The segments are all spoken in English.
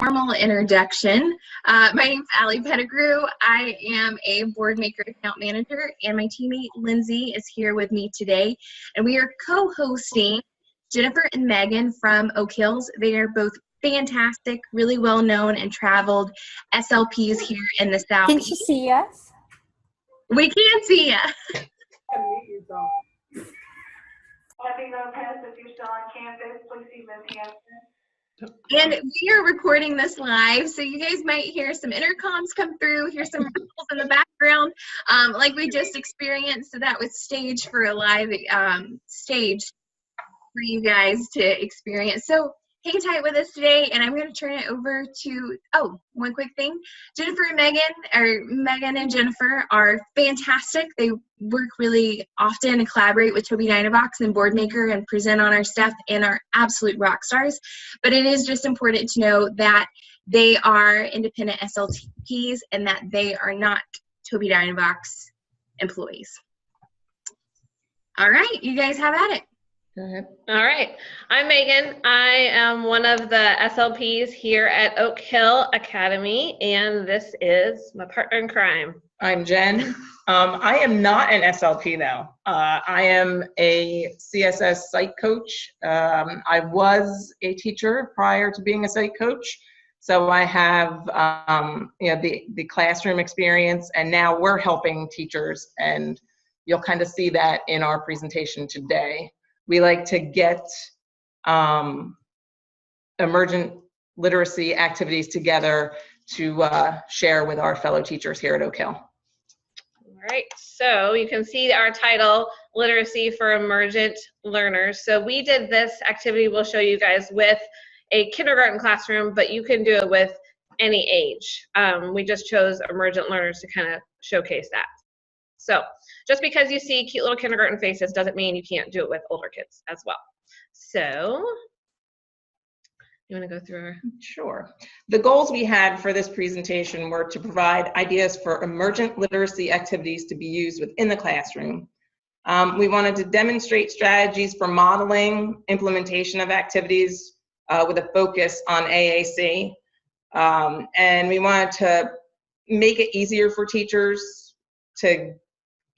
formal introduction. My name's Allie Pettigrew. I am a Boardmaker account manager, and my teammate Lindsay is here with me today. And we are co-hosting Jennifer and Megan from Oak Hills. They are both fantastic, really well-known and traveled SLPs here in the South. Can she see us? We can see you. If you're still on campus, please see Ms. Hanson. And we are recording this live, so you guys might hear some intercoms come through, hear some ripples in the background, like we just experienced. So that was staged for a live stage for you guys to experience. So hang tight with us today, and I'm going to turn it over to, one quick thing. Jennifer and Megan, or Megan and Jennifer, are fantastic. They work really often and collaborate with Toby Dynavox and Boardmaker and present on our stuff and are absolute rock stars. But it is just important to know that they are independent SLPs and that they are not Toby Dynavox employees. All right, you guys have at it. Go ahead. All right. I'm Megan. I am one of the SLPs here at Oak Hill Academy, and this is my partner in crime. I'm Jen. I am not an SLP though. I am a CSS Site Coach. I was a teacher prior to being a site coach, so I have the classroom experience, and now we're helping teachers, and you'll kind of see that in our presentation today. We like to get emergent literacy activities together to share with our fellow teachers here at Oak Hill. All right, so you can see our title, Literacy for Emergent Learners. So we did this activity we'll show you guys with a kindergarten classroom, but you can do it with any age. We just chose emergent learners to kind of showcase that. So just because you see cute little kindergarten faces doesn't mean you can't do it with older kids as well. So you want to go through our... Sure. The goals we had for this presentation were to provide ideas for emergent literacy activities to be used within the classroom. We wanted to demonstrate strategies for modeling implementation of activities with a focus on AAC. And we wanted to make it easier for teachers to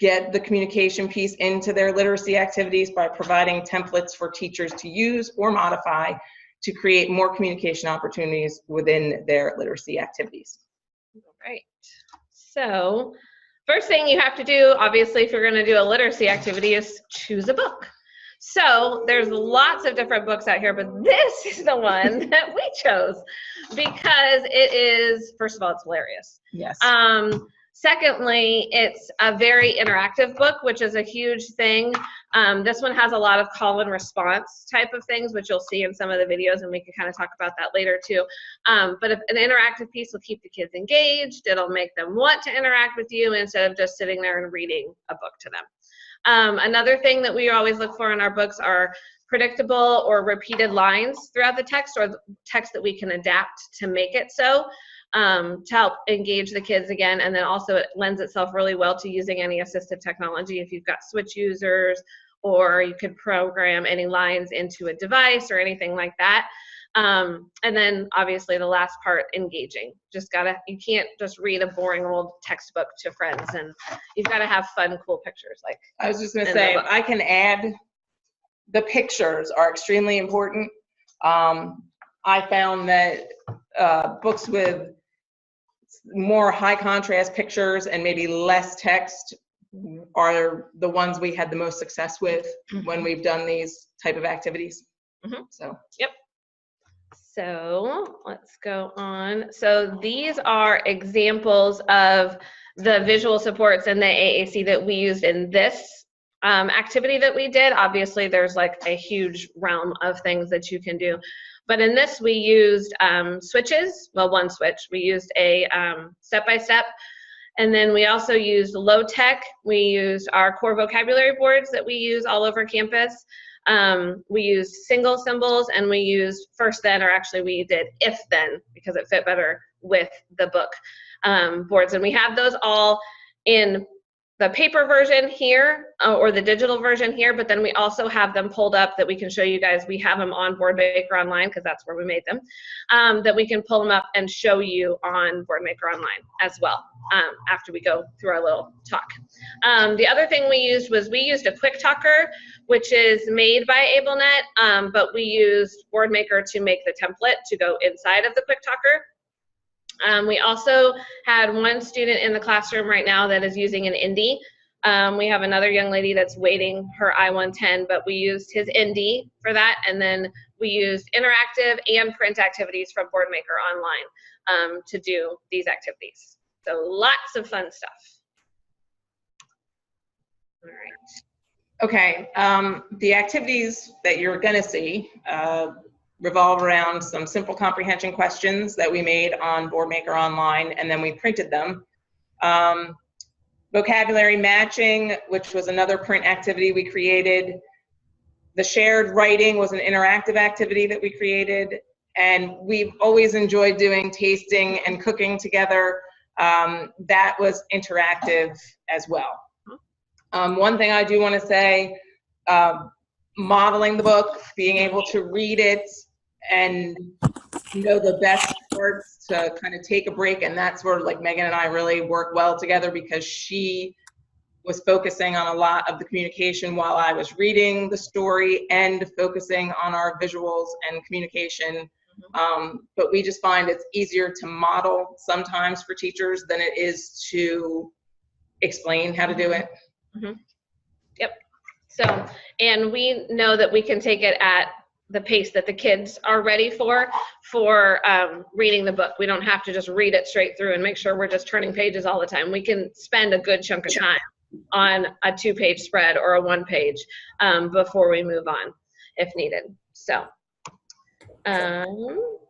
get the communication piece into their literacy activities by providing templates for teachers to use or modify to create more communication opportunities within their literacy activities. All right. So first thing you have to do, obviously, if you're going to do a literacy activity, is choose a book. So there's lots of different books out here, but this is the one that we chose because it is, first of all, it's hilarious. Yes. Secondly, it's a very interactive book, which is a huge thing. This one has a lot of call and response type of things, which you'll see in some of the videos, and we can kind of talk about that later too. But if an interactive piece will keep the kids engaged, it'll make them want to interact with you instead of just sitting there and reading a book to them. Another thing that we always look for in our books are predictable or repeated lines throughout the text, or the text that we can adapt to make it so. To help engage the kids again, and then also it lends itself really well to using any assistive technology if you've got switch users, or you could program any lines into a device or anything like that. And then obviously the last part, engaging. You can't just read a boring old textbook to friends, and you've got to have fun, cool pictures. Like I was just going to say, I can add, the pictures are extremely important. I found that books with more high contrast pictures and maybe less text are the ones we had the most success with when we've done these type of activities. So yep. So let's go on. So these are examples of the visual supports and the AAC that we used in this activity that we did. Obviously there's like a huge realm of things that you can do. But in this, we used switches. Well, one switch. We used a step-by-step. And then we also used low tech. We used our core vocabulary boards that we use all over campus. We used single symbols, and we used first then, or actually we did if then, because it fit better with the book boards. And we have those all in the paper version here or the digital version here, but then we also have them pulled up that we can show you guys. We have them on Boardmaker Online because that's where we made them, that we can pull them up and show you on Boardmaker Online as well after we go through our little talk. The other thing we used was we used a Quick Talker, which is made by AbleNet, but we used Boardmaker to make the template to go inside of the Quick Talker. We also had one student in the classroom right now that is using an Indie. We have another young lady that's waiting her I-110, but we used his Indie for that, and then we used interactive and print activities from Boardmaker Online to do these activities. So lots of fun stuff. All right. Okay, the activities that you're gonna see revolve around some simple comprehension questions that we made on Boardmaker Online, and then we printed them. Vocabulary matching, which was another print activity we created. The shared writing was an interactive activity that we created, and we've always enjoyed doing tasting and cooking together. That was interactive as well. One thing I do want to say, modeling the book, being able to read it and know the best parts to kind of take a break, and that's where like Megan and I really work well together, because she was focusing on a lot of the communication while I was reading the story and focusing on our visuals and communication. But we just find it's easier to model sometimes for teachers than it is to explain how to do it. Yep. So, and we know that we can take it at the pace that the kids are ready for reading the book. We don't have to just read it straight through and make sure we're just turning pages all the time. We can spend a good chunk of time on a 2-page spread or a 1-page before we move on if needed. So, all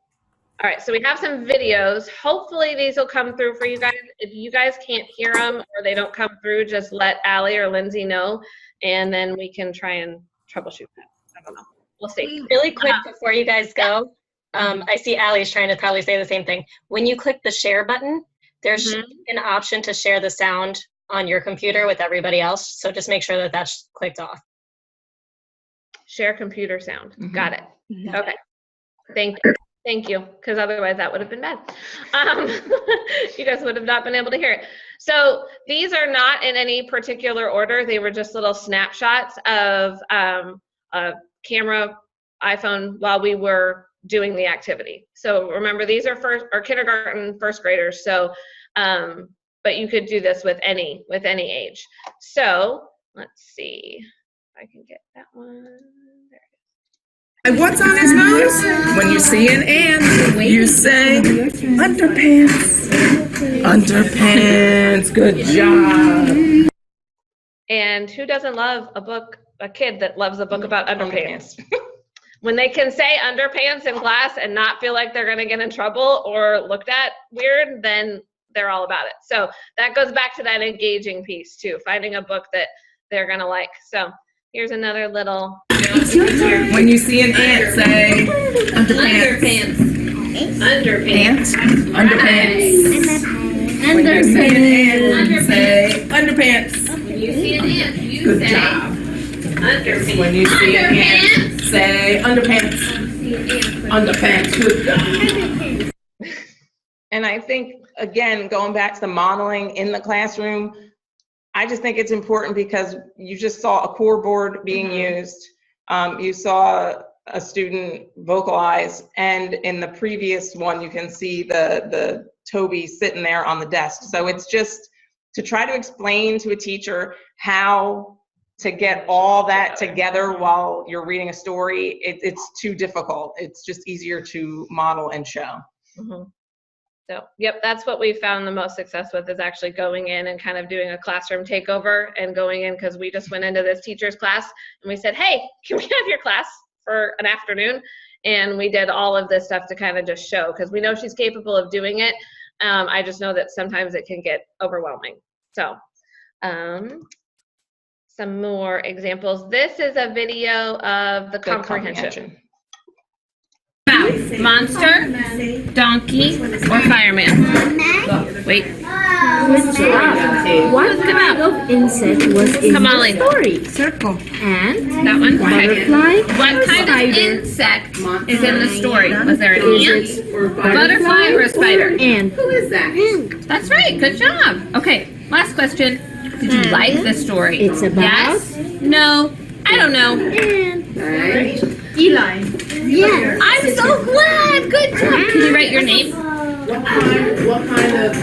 right, so we have some videos. Hopefully these will come through for you guys. If you guys can't hear them or they don't come through, just let Allie or Lindsay know, and then we can try and troubleshoot that. I don't know. We'll see. Really quick before you guys go, I see Allie's trying to probably say the same thing. When you click the share button, there's an option to share the sound on your computer with everybody else. So just make sure that that's clicked off. Share computer sound. Got it. Okay. Thank you, because otherwise that would have been bad. You guys would have not been able to hear it. So these are not in any particular order. They were just little snapshots of a camera, iPhone, while we were doing the activity. So remember, these are kindergarten, first graders. So, but you could do this with any age. So let's see if I can get that one. There it is. And what's on his nose? When you see an ant, you say, underpants. Underpants, good job. And who doesn't love a kid that loves a book about underpants? When they can say underpants in class and not feel like they're gonna get in trouble or looked at weird, then they're all about it. So that goes back to that engaging piece too, finding a book that they're gonna like. So here's another little. When you see an ant, say underpants. Underpants. Underpants. When you see an ant, say underpants. When you see an ant, you good say job. underpants. When you see an ant, say underpants. Underpants. Good job. And I think, again, going back to the modeling in the classroom, I just think it's important because you just saw a core board being used. You saw a student vocalize, and in the previous one, you can see the Toby sitting there on the desk. So it's just to try to explain to a teacher how to get all that together while you're reading a story. It's too difficult. It's just easier to model and show. So, yep, that's what we found the most success with, is actually going in and kind of doing a classroom takeover and going in, because we just went into this teacher's class and we said, hey, can we have your class for an afternoon? And we did all of this stuff to kind of just show, because we know she's capable of doing it. I just know that sometimes it can get overwhelming. So, some more examples. This is a video of the comprehension. Mouse, monster, donkey, or fireman? Wait. Good job. What kind of insect was in the story? Circle. Ant, That one. butterfly, What kind of spider? insect is in the story? Was there an Is ant, it butterfly, or a spider? Ant. Who is that? That's right. Good job. Okay. Last question. Did you like the story? It's about Yes. No. I don't know. ant. Right. Eli. Yeah. I'm so glad. Good job. Can you write your name? What kind of?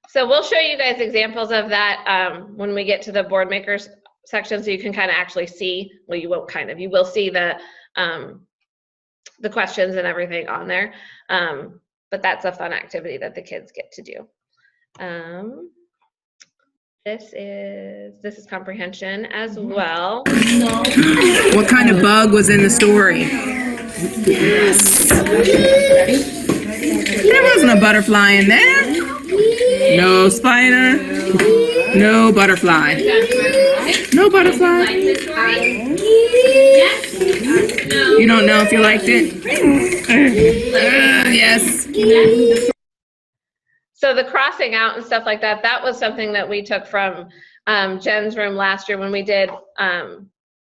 So we'll show you guys examples of that when we get to the board makers section, so you can kind of actually see, well, you won't kind of, you will see the questions and everything on there. But that's a fun activity that the kids get to do. This is comprehension as well. What kind of bug was in the story? There wasn't a butterfly in there. No spider. No butterfly. No butterfly. You don't know if you liked it? Yes. So the crossing out and stuff like that, that was something that we took from Jen's room last year when we did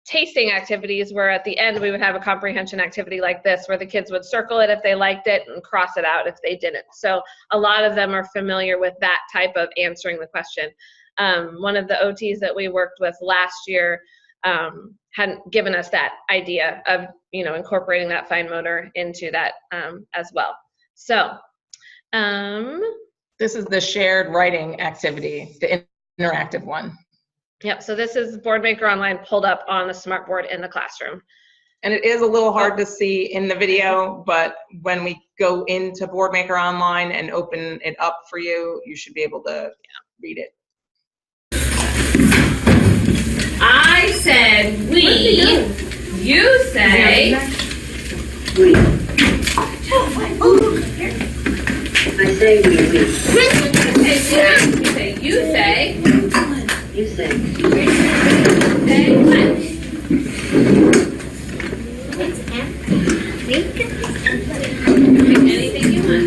tasting activities, where at the end we would have a comprehension activity like this, where the kids would circle it if they liked it and cross it out if they didn't. So a lot of them are familiar with that type of answering the question. One of the OTs that we worked with last year hadn't given us that idea of, you know, incorporating that fine motor into that as well. So This is the shared writing activity, the interactive one. yep, so this is Boardmaker Online pulled up on the smartboard in the classroom. And it is a little hard to see in the video, but when we go into Boardmaker Online and open it up for you, you should be able to read it. I said we. You say. We. I say we. You say you say. You say. Say what? Anything you want.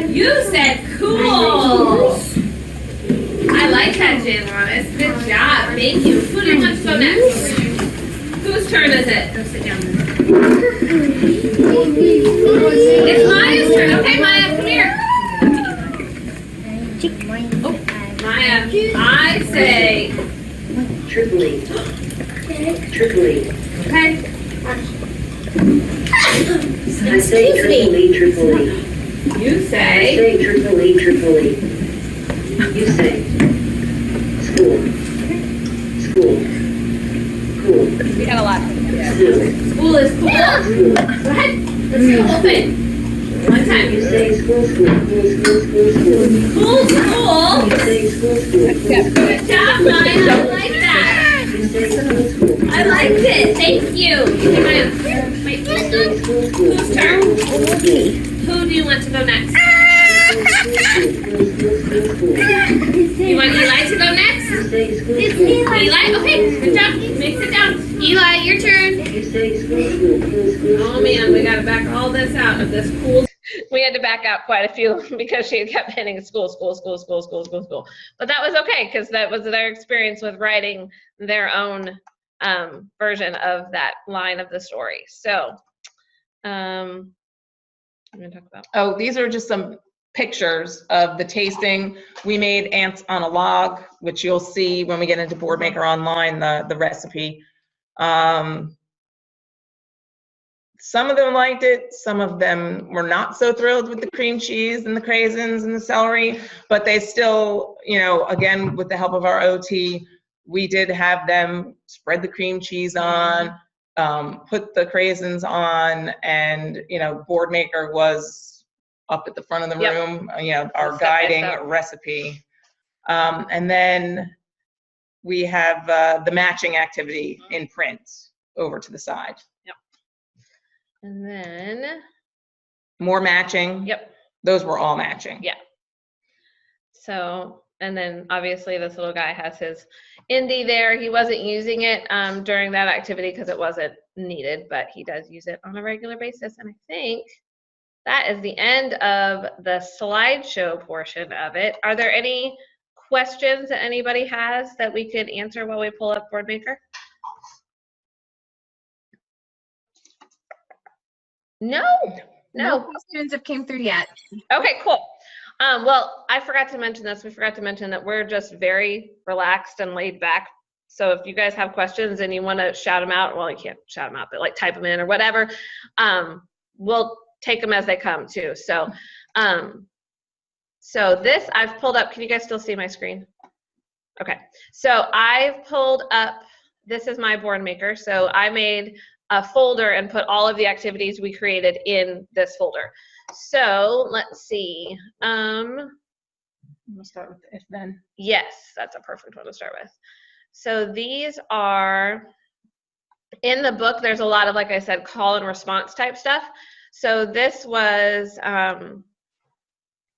You said cool. I like that, Jan. Good job. Thank you. Who do you want to go next? Whose turn is it? Go sit down. It's Maya's turn. Okay, Maya, come here. Oh, Maya, I say Tripoli. Tripoli. okay. I say Tripoli, Tripoli. You I say say Tripoli, Tripoli. You say school. School. Cool. We got a lot. School. school is cool. School. Go ahead. Let's go open. One time. You say school, school, school, school, school, school. Cool school. You say school, school, school, school. Good job, Maya. I like that. You say school, school. I liked it. Thank you. Okay, Maya. Wait. You say school, school. Whose turn? Me. Who do you want to go next? School. You want Eli to go next? You say school, school. Eli? Okay, good job. Make it down. Eli, your turn. You say school, school. Oh man, we gotta back all this out of this cool. We had to back out quite a few because she kept hitting school. But that was okay, because that was their experience with writing their own version of that line of the story. So, I'm gonna talk about. Oh, these are just some pictures of the tasting. We made ants on a log, which you'll see when we get into Boardmaker Online, the recipe. Some of them liked it, some of them were not so thrilled with the cream cheese and the craisins and the celery, but they still, you know, again, with the help of our OT, we did have them spread the cream cheese on, put the craisins on, and, you know, Boardmaker was up at the front of the room, you know, our guiding recipe. And then we have the matching activity in print over to the side. And then, More matching. yep. Those were all matching. Yeah. So And then obviously this little guy has his Indy there. He wasn't using it during that activity because it wasn't needed, but he does use it on a regular basis. And I think that is the end of the slideshow portion of it. Are there any questions that anybody has that we could answer while we pull up Boardmaker? No questions have came through yet. Okay, cool. Well, I forgot to mention this. We forgot to mention that we're just very relaxed and laid back. So if you guys have questions and you want to shout them out, well, you can't shout them out, but like type them in or whatever, we'll take them as they come too. So, so this I've pulled up. Can you guys still see my screen? Okay. So I've pulled up, this is my Boardmaker. So I made a folder and put all of the activities we created in this folder. So let's see. We'll start with if then. Yes, that's a perfect one to start with. So these are, in the book, there's a lot of, like I said, call and response type stuff. So this was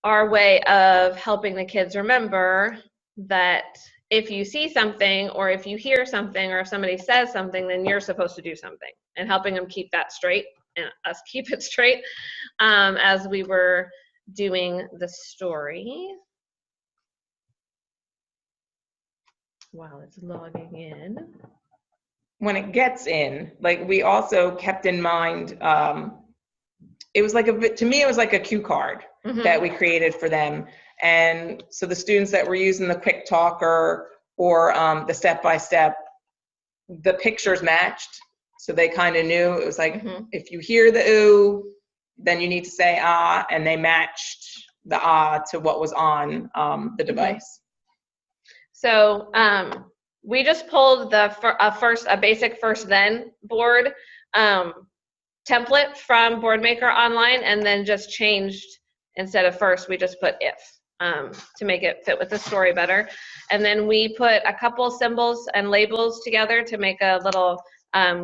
our way of helping the kids remember that if you see something or if you hear something or if somebody says something, then you're supposed to do something, and helping them keep that straight and us keep it straight as we were doing the story. While it's logging in. When it gets in, like we also kept in mind, it was like to me, it was like a cue card that we created for them. And so the students that were using the quick talker or the step-by-step, the pictures matched. So they kind of knew it was like, if you hear the ooh, then you need to say ah, and they matched the ah to what was on the device. So we just pulled a basic first then board template from Boardmaker online, and then just changed, instead of first, we just put if to make it fit with the story better. And then we put a couple symbols and labels together to make a little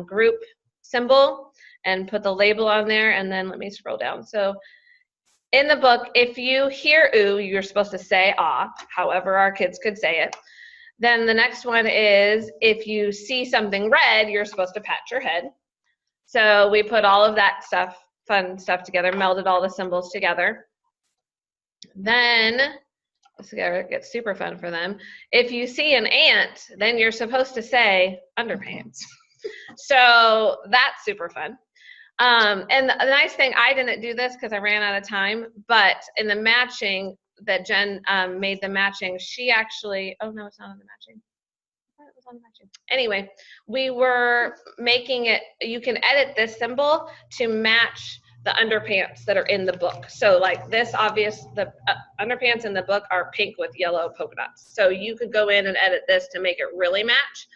group symbol and put the label on there. And then let me scroll down. So in the book, if you hear ooh, you're supposed to say ah, however our kids could say it. Then the next one is, if you see something red, you're supposed to pat your head. So we put all of that stuff, fun stuff together, melded all the symbols together. Then, this gets super fun for them. If you see an ant, then you're supposed to say underpants. So that's super fun. And the nice thing, I didn't do this because I ran out of time, but in the matching that Jen made the matching, she actually, oh no, it's not on the matching. I thought it was on the matching. Anyway, we were making it, you can edit this symbol to match the underpants that are in the book. So like this the underpants in the book are pink with yellow polka dots. So you could go in and edit this to make it really match.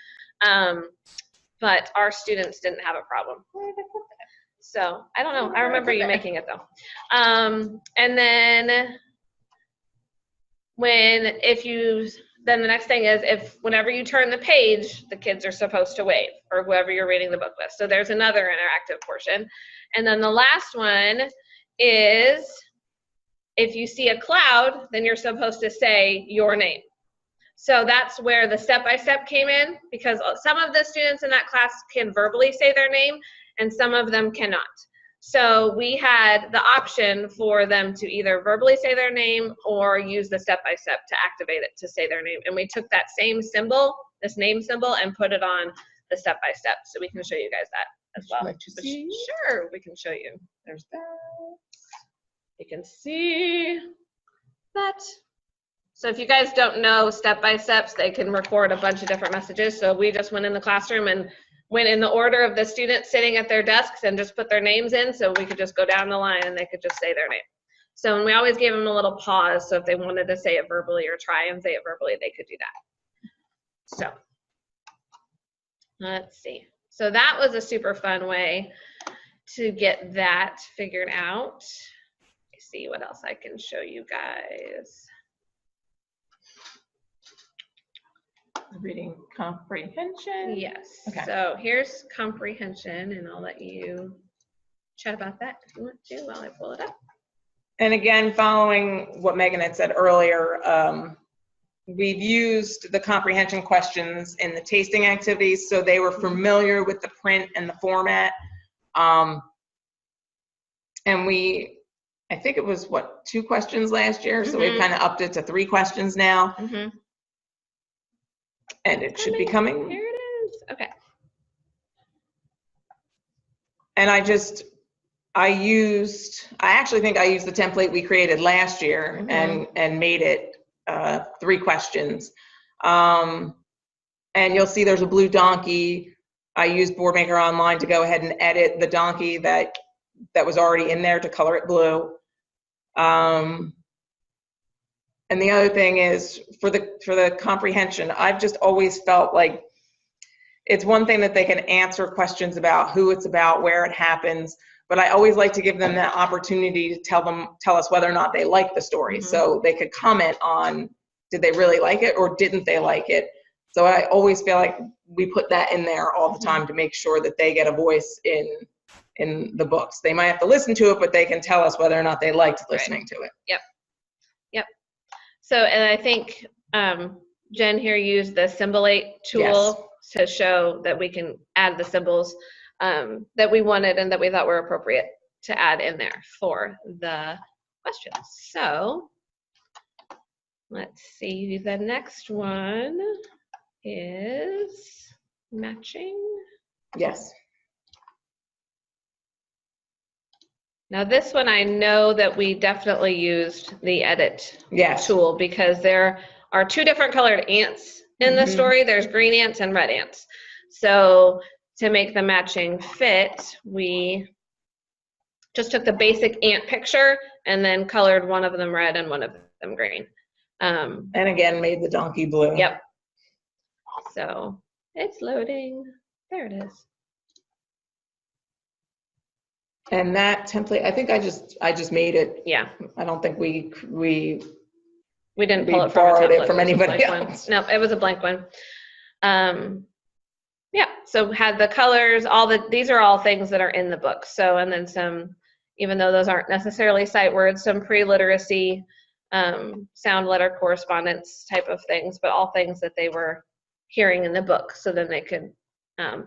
But our students didn't have a problem. So I don't know. I remember you making it though. And then then the next thing is whenever you turn the page, the kids are supposed to wave, or whoever you're reading the book with. So there's another interactive portion. And then the last one is, if you see a cloud, then you're supposed to say your name. So that's where the step-by-step came in, because some of the students in that class can verbally say their name and some of them cannot. So we had the option for them to either verbally say their name or use the step-by-step to activate it to say their name. And we took that same symbol, this name symbol, and put it on the step-by-step. So we can show you guys that as well. Sure, we can show you. There's that. You can see that. So if you guys don't know step-by-steps, they can record a bunch of different messages. So we just went in the classroom and went in the order of the students sitting at their desks and just put their names in, so we could just go down the line and they could just say their name. So, and we always gave them a little pause, so if they wanted to say it verbally or try and say it verbally, they could do that. So, let's see. So that was a super fun way to get that figured out. Let's see what else I can show you guys. Reading comprehension. Yes. Okay. So here's comprehension, and I'll let you chat about that if you want to while I pull it up. And again, following what Megan had said earlier, we've used the comprehension questions in the tasting activities, so they were familiar with the print and the format. And I think it was, what, 2 questions last year? So we've kind of upped it to 3 questions now. And it should be coming. Here it is. Okay. And I actually think I used the template we created last year and made it 3 questions. And you'll see there's a blue donkey. I used Boardmaker Online to go ahead and edit the donkey that was already in there to color it blue. And the other thing is for the comprehension, I've just always felt like it's one thing that they can answer questions about who it's about, where it happens, but I always like to give them that opportunity to tell us whether or not they like the story. So they could comment on, did they really like it or didn't they like it? So I always feel like we put that in there all the time to make sure that they get a voice in the books. They might have to listen to it, but they can tell us whether or not they liked listening to it. Yep. So, and I think Jen here used the Symbolate tool to show that we can add the symbols that we wanted and that we thought were appropriate to add in there for the questions. So let's see, the next one is matching. Yes. Now this one, I know that we definitely used the edit tool because there are 2 different colored ants in the story. There's green ants and red ants. So to make the matching fit, we just took the basic ant picture and then colored one of them red and one of them green. And again, made the donkey blue. Yep. So it's loading. There it is. And that template, I think I just made it. Yeah. I don't think we didn't pull it from borrowed it from anybody else. No, it was a blank one. Yeah, so had the colors, these are all things that are in the book. So, and then some, even though those aren't necessarily sight words, some pre-literacy, sound letter correspondence type of things, but all things that they were hearing in the book. So then they could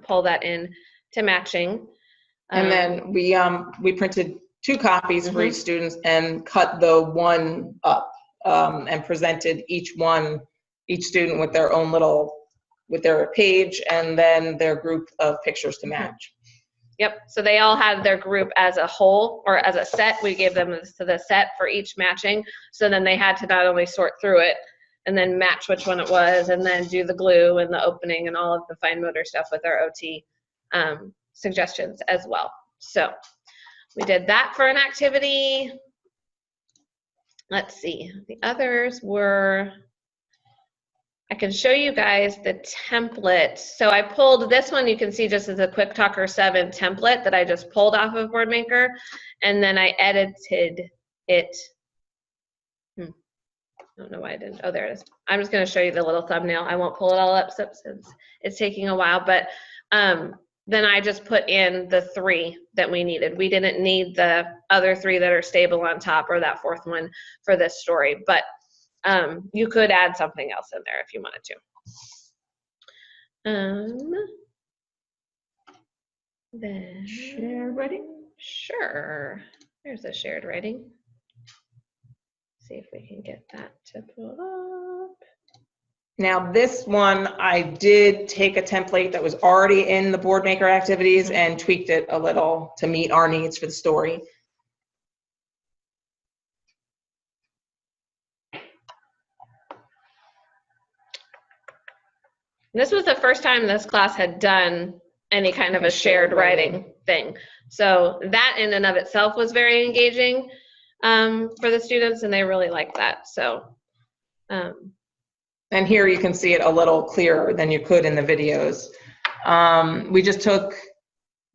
pull that in to matching. And then we printed 2 copies for each student and cut the one up and presented each student with their own with their page and then their group of pictures to match. Yep, so they all had their group as a whole or as a set. We gave them the set for each matching. So then they had to not only sort through it and then match which one it was and then do the glue and the opening and all of the fine motor stuff with our OT suggestions as well. So we did that for an activity. Let's see, the others were, I can show you guys the template. So I pulled this one, you can see just as a Quick Talker 7 template that I just pulled off of Boardmaker, and then I edited it. I don't know why I didn't, oh there it is. I'm just gonna show you the little thumbnail. I won't pull it all up since it's taking a while, but then I just put in the 3 that we needed. We didn't need the other 3 that are stable on top or that 4th one for this story, but you could add something else in there if you wanted to. Then shared writing? Sure. There's a shared writing. See if we can get that to pull up. Now this one, I did take a template that was already in the Boardmaker activities and tweaked it a little to meet our needs for the story. This was the first time this class had done any kind of a shared writing thing. So that in and of itself was very engaging for the students, and they really liked that. So. And here you can see it a little clearer than you could in the videos. We just took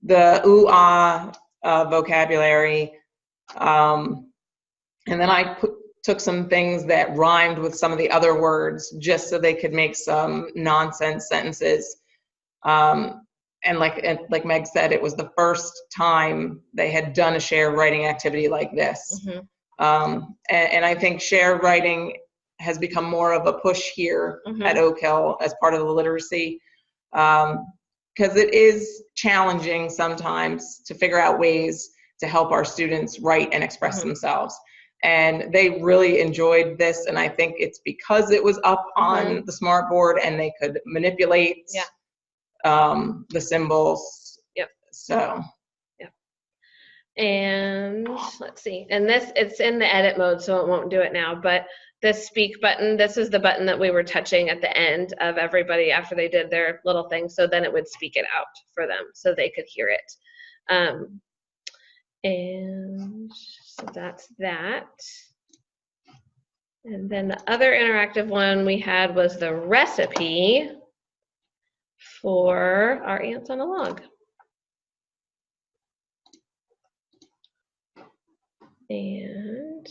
the ooh-ah vocabulary, and then I took some things that rhymed with some of the other words just so they could make some nonsense sentences. And like Meg said, it was the first time they had done a shared writing activity like this. And I think shared writing has become more of a push here Mhm. at Oak Hill as part of the literacy, because it is challenging sometimes to figure out ways to help our students write and express themselves. And they really enjoyed this, and I think it's because it was up on the smart board and they could manipulate the symbols. Yep. So. And let's see, and this, it's in the edit mode, so it won't do it now, but the speak button, this is the button that we were touching at the end of everybody after they did their little thing, so then it would speak it out for them so they could hear it. And so that's that. And then the other interactive one we had was the recipe for our ants on a log. And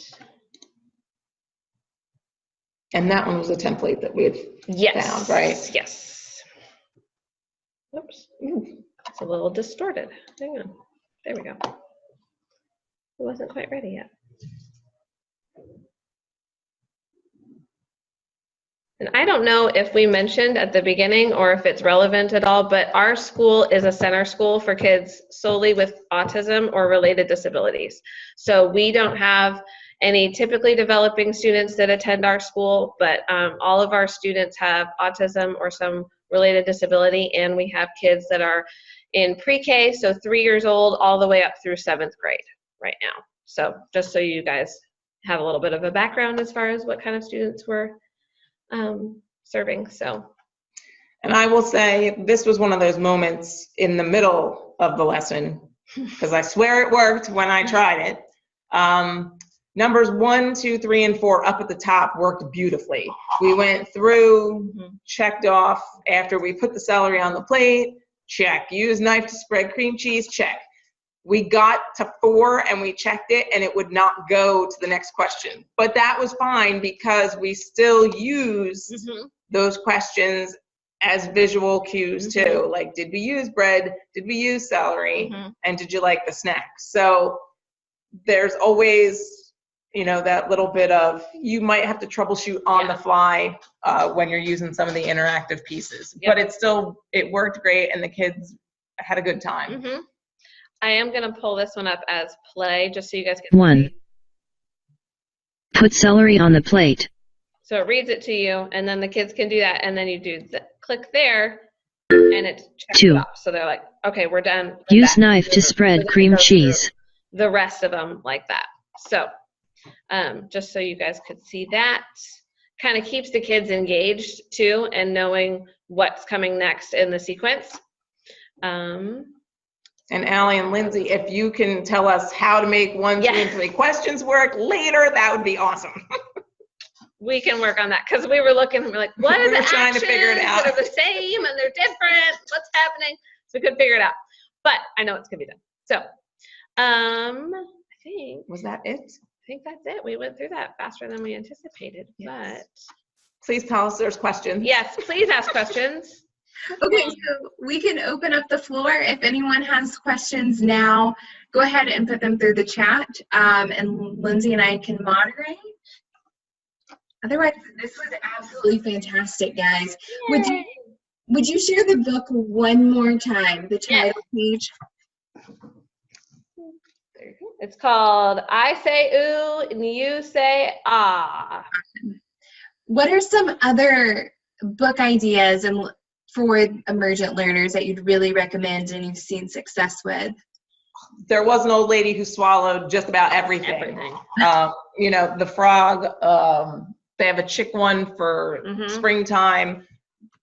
that one was a template that we had found, right? Yes. Oops. It's a little distorted. Hang on. There we go. It wasn't quite ready yet. And I don't know if we mentioned at the beginning or if it's relevant at all, but our school is a center school for kids solely with autism or related disabilities. So we don't have any typically developing students that attend our school, but all of our students have autism or some related disability, and we have kids that are in pre-K, so 3 years old, all the way up through 7th grade right now. So just so you guys have a little bit of a background as far as what kind of students we're serving. So, and I will say this was one of those moments in the middle of the lesson, because I swear it worked when I tried it. Numbers 1, 2, 3, and 4 up at the top worked beautifully. We went through, checked off after we put the celery on the plate, check. Use knife to spread cream cheese, check. We got to 4 and we checked it and it would not go to the next question. But that was fine because we still used those questions as visual cues too. Like, did we use bread? Did we use celery? And did you like the snack? So there's always, you know, that little bit of, you might have to troubleshoot on the fly when you're using some of the interactive pieces. But it worked great and the kids had a good time. I am going to pull this one up as play, just so you guys can 1. see. Put celery on the plate. So it reads it to you, and then the kids can do that, and then you do click there, and it checks 2. it off. So they're like, okay, we're done with Use that. knife to spread cream cheese. The rest of them like that. So just so you guys could see that. Kind of keeps the kids engaged, too, and knowing what's coming next in the sequence. And Allie and Lindsay, if you can tell us how to make 1, 2, and 3 questions work later, that would be awesome. We can work on that, because we were looking and we're like, what are the trying to figure it out. that are the same and they're different? What's happening? So we couldn't figure it out. But I know it's gonna be done. So I think, was that it? I think that's it. We went through that faster than we anticipated. But please tell us there's questions. Yes, please ask questions. Okay, so we can open up the floor. If anyone has questions now, go ahead and put them through the chat, and Lindsay and I can moderate. Otherwise, this was absolutely fantastic, guys. Would you share the book one more time, the title page? It's called I Say Ooh and You Say Ah. What are some other book ideas and for emergent learners that you'd really recommend and you've seen success with? There was an old lady who swallowed just about everything. You know, the frog, they have a chick one for springtime,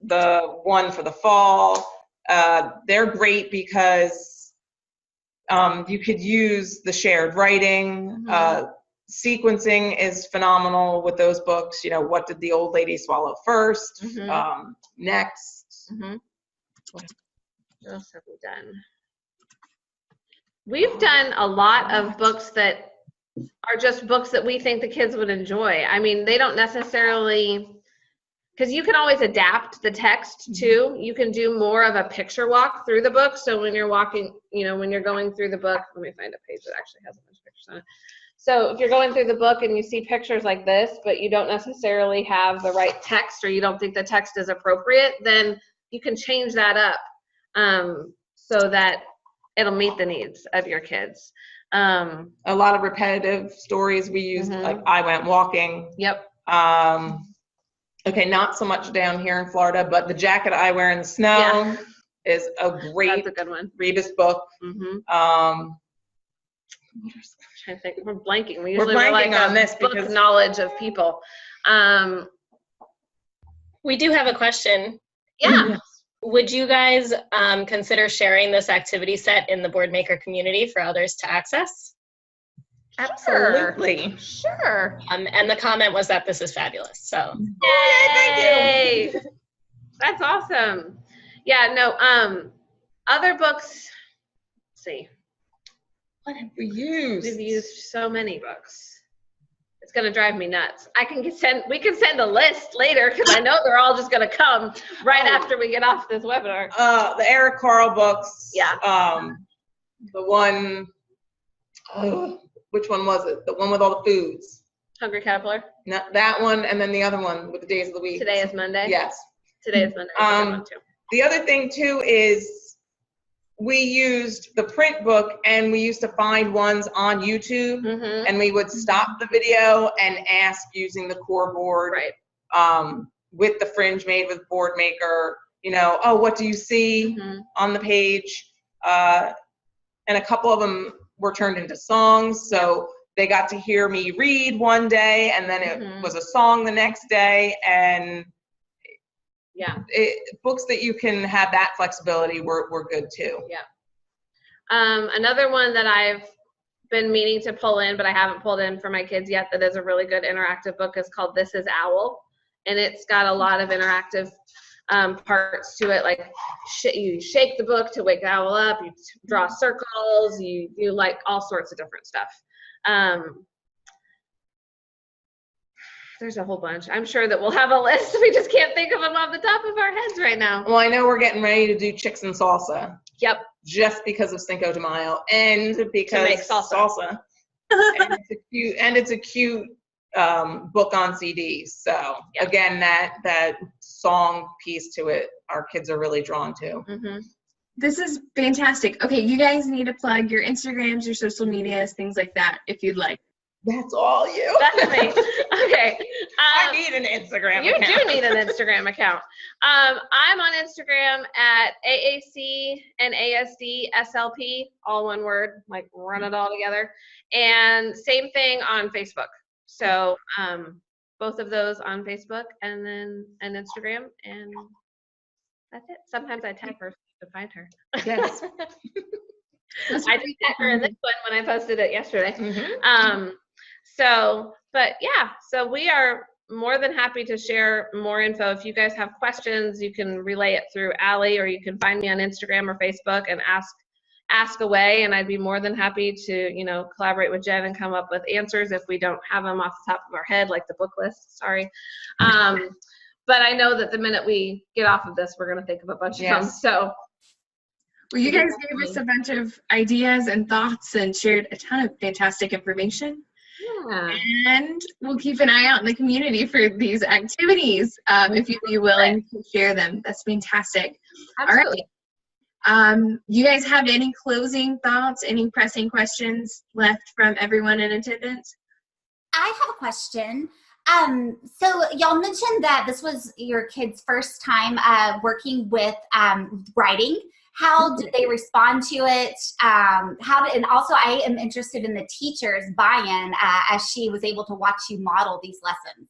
the one for the fall. They're great because you could use the shared writing. Sequencing is phenomenal with those books. You know, what did the old lady swallow first? Next. What else have we done? We've done a lot of books that are just books that we think the kids would enjoy. I mean, they don't necessarily, because you can always adapt the text too. You can do more of a picture walk through the book. So when you're walking, you know, when you're going through the book, let me find a page that actually has a bunch of pictures on it. So if you're going through the book and you see pictures like this, but you don't necessarily have the right text or you don't think the text is appropriate, then you can change that up so that it'll meet the needs of your kids. A lot of repetitive stories we used, like I went walking. Yep. Okay, not so much down here in Florida, but The Jacket I Wear in the Snow is a great That's a good one. Rebus book. I think we're blanking. We're blanking on this book because knowledge of people. We do have a question. Yeah. Would you guys consider sharing this activity set in the Boardmaker community for others to access? Absolutely. Sure. And the comment was that this is fabulous. So Yay! Thank you. That's awesome. Yeah, no, other books, let's see. What have we used? We've used so many books. It's gonna drive me nuts. We can send a list later because I know they're all just gonna come right after we get off this webinar. The Eric Carle books. Yeah. The one, which one was it? The one with all the foods. Hungry Caterpillar? No, that one, and then the other one with the days of the week. Today is Monday? Yes. Today is Monday. That's a good one too. The other thing too is we used the print book and we used to find ones on YouTube and we would stop the video and ask using the core board with the fringe made with Boardmaker, you know, oh, what do you see on the page? And a couple of them were turned into songs. So they got to hear me read one day and then it was a song the next day. And books that you can have that flexibility were good too. Yeah. Another one that I've been meaning to pull in, but I haven't pulled in for my kids yet, that is a really good interactive book, is called This Is Owl. And it's got a lot of interactive parts to it. Like you shake the book to wake the owl up, you draw circles, you do like all sorts of different stuff. There's a whole bunch. I'm sure that we'll have a list. We just can't think of them off the top of our heads right now. Well, I know we're getting ready to do Chicks and Salsa. Yep. Just because of Cinco de Mayo and because to make salsa. and it's a cute book on CD. So again, that song piece to it, our kids are really drawn to. This is fantastic. Okay, you guys need to plug your Instagrams, your social medias, things like that, if you'd like. That's all you. That's me. Okay. I need an Instagram account. You do need an Instagram account. I'm on Instagram at AAC and ASD SLP, all one word, like run it all together. And same thing on Facebook. So both of those on Facebook and then an Instagram, and that's it. Sometimes I tag her to find her. Yes. I did tag her in this one when I posted it yesterday. But yeah, so we are more than happy to share more info. If you guys have questions, you can relay it through Allie, or you can find me on Instagram or Facebook and ask away, and I'd be more than happy to, you know, collaborate with Jen and come up with answers if we don't have them off the top of our head, like the book list, sorry. But I know that the minute we get off of this, we're going to think of a bunch of them. So, well, you guys gave us a bunch of ideas and thoughts and shared a ton of fantastic information. Yeah. And we'll keep an eye out in the community for these activities, if you'd be willing to share them. That's fantastic. Absolutely. All right. You guys have any closing thoughts, any pressing questions left from everyone in attendance? I have a question. So y'all mentioned that this was your kids' first time working with writing. How did they respond to it? And also I am interested in the teacher's buy-in as she was able to watch you model these lessons.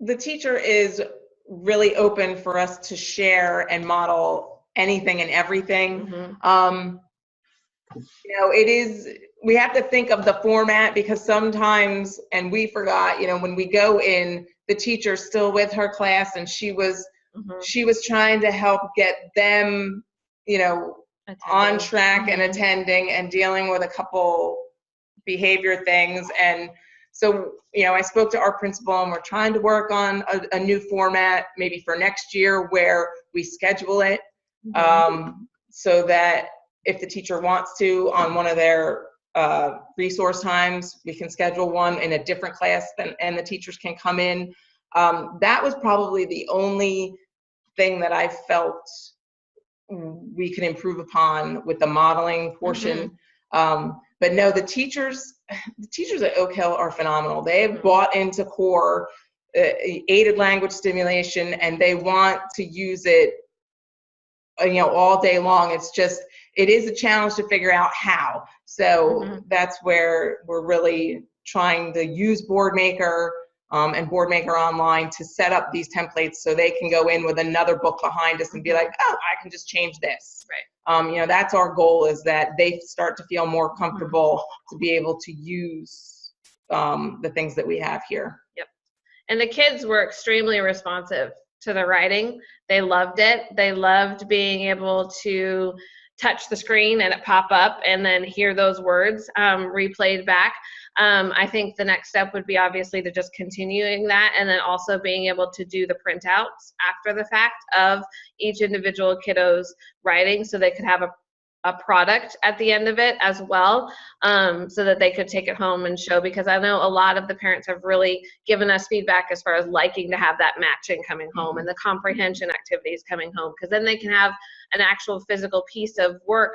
The teacher is really open for us to share and model anything and everything. You know, we have to think of the format, because sometimes, and we forgot, you know, when we go in, the teacher's still with her class and she was trying to help get them, you know, on track and attending and dealing with a couple behavior things. And so, you know, I spoke to our principal and we're trying to work on a new format maybe for next year where we schedule it so that if the teacher wants to, on one of their resource times, we can schedule one in a different class and the teachers can come in. That was probably the only thing that I felt we could improve upon with the modeling portion. But no, the teachers at Oak Hill are phenomenal. They have bought into core aided language stimulation, and they want to use it, all day long. It's just, it is a challenge to figure out how. So that's where we're really trying to use Boardmaker and Boardmaker Online to set up these templates so they can go in with another book behind us and be like, oh, I can just change this. Right. That's our goal, is that they start to feel more comfortable to be able to use the things that we have here. Yep. And the kids were extremely responsive to the writing. They loved it. They loved being able to touch the screen and it pop up and then hear those words replayed back. I think the next step would be obviously to just continuing that, and then also being able to do the printouts after the fact of each individual kiddo's writing, so they could have a product at the end of it as well, so that they could take it home and show, because I know a lot of the parents have really given us feedback as far as liking to have that matching coming home and the comprehension activities coming home, because then they can have an actual physical piece of work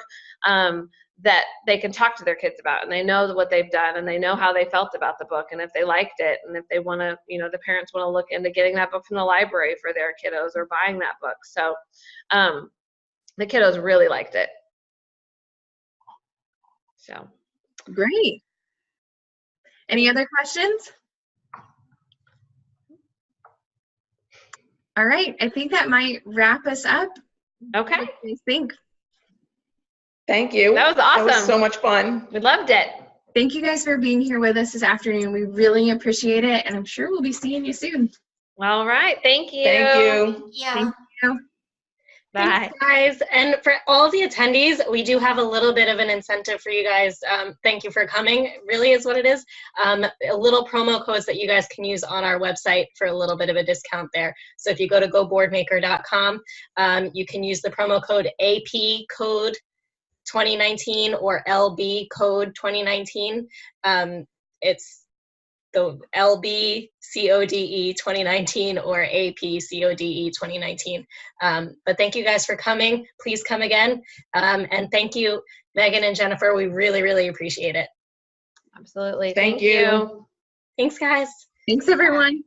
that they can talk to their kids about, and they know what they've done, and they know how they felt about the book, and if they liked it, and if they want to, the parents want to look into getting that book from the library for their kiddos or buying that book. So the kiddos really liked it. So great. Any other questions? All right, I think that might wrap us up. Okay. What do you think? Thank you. That was awesome. That was so much fun. We loved it. Thank you guys for being here with us this afternoon. We really appreciate it, and I'm sure we'll be seeing you soon. All right. Thank you. Thank you. Yeah. Thank you. Bye. Thanks, guys. And for all the attendees, we do have a little bit of an incentive for you guys. Thank you for coming, really is what it is. A little promo codes that you guys can use on our website for a little bit of a discount there. So if you go to goboardmaker.com, you can use the promo code AP code 2019 or LB code 2019. It's the LB CODE 2019 or AP CODE 2019. But thank you guys for coming. Please come again. And thank you, Megan and Jennifer. We really, really appreciate it. Absolutely. Thank you. Thanks, guys. Thanks, everyone.